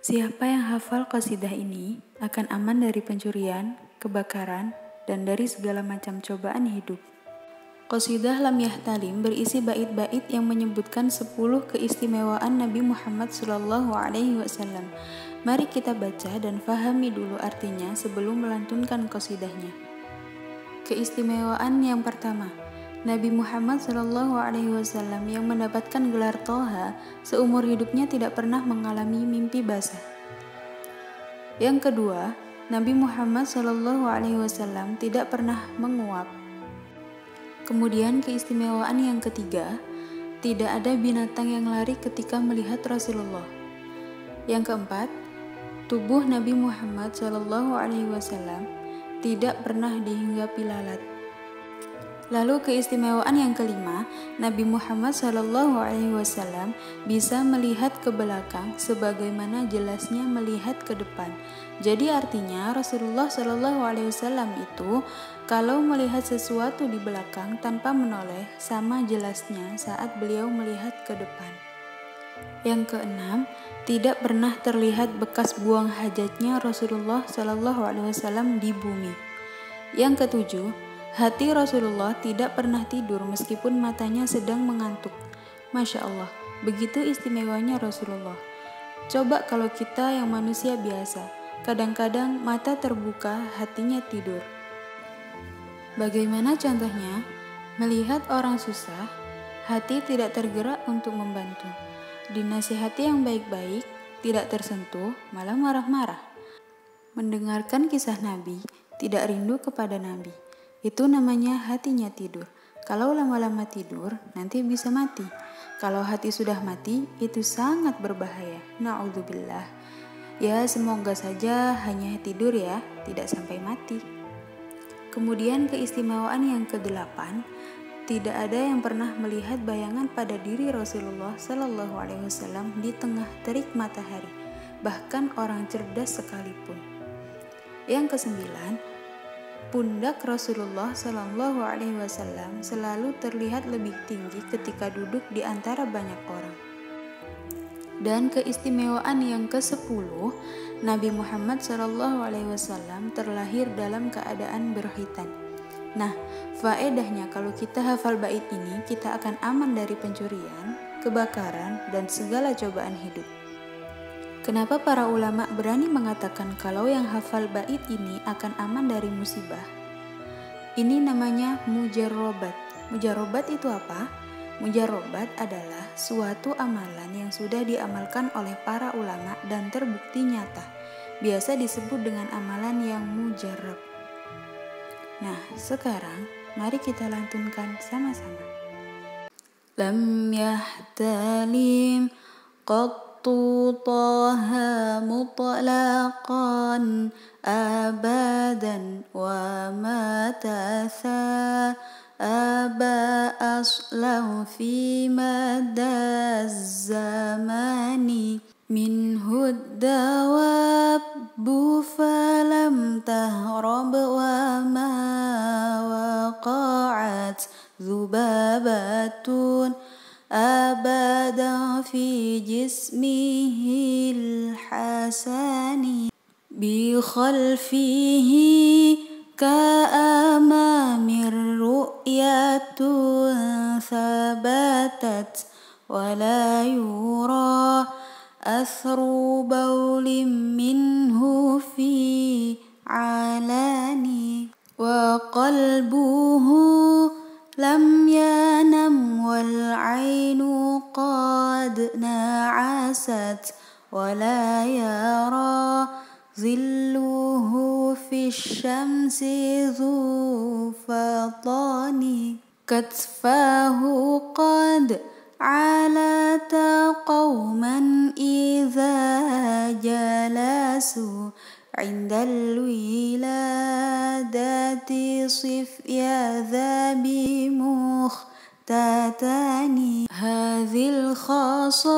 Siapa yang hafal qasidah ini akan aman dari pencurian, kebakaran, dan dari segala macam cobaan hidup. Qasidah Lam Yahtalim berisi bait-bait yang menyebutkan 10 keistimewaan Nabi Muhammad SAW. Mari kita baca dan fahami dulu artinya sebelum melantunkan qasidahnya. Keistimewaan yang pertama, Nabi Muhammad SAW yang mendapatkan gelar Toha seumur hidupnya tidak pernah mengalami mimpi basah. Yang kedua, Nabi Muhammad SAW tidak pernah menguap. Kemudian keistimewaan yang ketiga, tidak ada binatang yang lari ketika melihat Rasulullah. Yang keempat, tubuh Nabi Muhammad SAW tidak pernah dihinggapi lalat. Lalu keistimewaan yang kelima, Nabi Muhammad SAW bisa melihat ke belakang sebagaimana jelasnya melihat ke depan. Jadi artinya Rasulullah SAW itu kalau melihat sesuatu di belakang tanpa menoleh sama jelasnya saat beliau melihat ke depan. Yang keenam, tidak pernah terlihat bekas buang hajatnya Rasulullah SAW di bumi. Yang ketujuh, hati Rasulullah tidak pernah tidur meskipun matanya sedang mengantuk. Masya Allah, begitu istimewanya Rasulullah. Coba kalau kita yang manusia biasa, kadang-kadang mata terbuka, hatinya tidur. Bagaimana contohnya? Melihat orang susah, hati tidak tergerak untuk membantu. Dinasihati yang baik-baik, tidak tersentuh, malah marah-marah. Mendengarkan kisah Nabi, tidak rindu kepada Nabi. Itu namanya hatinya tidur. Kalau lama-lama tidur, nanti bisa mati. Kalau hati sudah mati, itu sangat berbahaya. Na'udzubillah. Ya, semoga saja hanya tidur ya, tidak sampai mati. Kemudian keistimewaan yang ke-8, tidak ada yang pernah melihat bayangan pada diri Rasulullah SAW di tengah terik matahari, bahkan orang cerdas sekalipun. Yang ke-9, pundak Rasulullah SAW selalu terlihat lebih tinggi ketika duduk di antara banyak orang. Dan keistimewaan yang ke-10, Nabi Muhammad SAW terlahir dalam keadaan berkhitan. Nah, faedahnya kalau kita hafal bait ini, kita akan aman dari pencurian, kebakaran, dan segala cobaan hidup. Kenapa para ulama berani mengatakan kalau yang hafal bait ini akan aman dari musibah? Ini namanya mujarrobat. Mujarrobat itu apa? Mujarrobat adalah suatu amalan yang sudah diamalkan oleh para ulama dan terbukti nyata. Biasa disebut dengan amalan yang mujarrab. Nah, sekarang mari kita lantunkan sama-sama. Lam yahtalim qattu taha mutlaqan abadan wa matasa aba aslahu fi madaz zamani minhu dawabbu falam tahrab wa ma waqa'at dhubabatun abada fi jismihil hasani bi khalfihi ka'amamir ru'yatun thabatat wala yura athru bawlim minhu fi alani wa qalbuhu lam yanam wal ainu qad na'asat wala yara zilluhu fi syamsi dhu fatani katfahu qad alata qawman idha jalasu indal wiladati sifya dhabi mukhtatani hadhil khasa'isa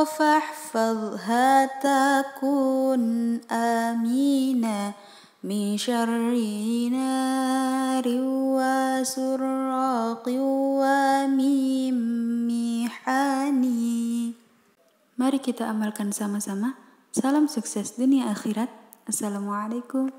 fahfadha takun amina min syarri nari wa surraqi wa mimihani. Mari kita amalkan sama-sama. Salam sukses dunia akhirat. Assalamualaikum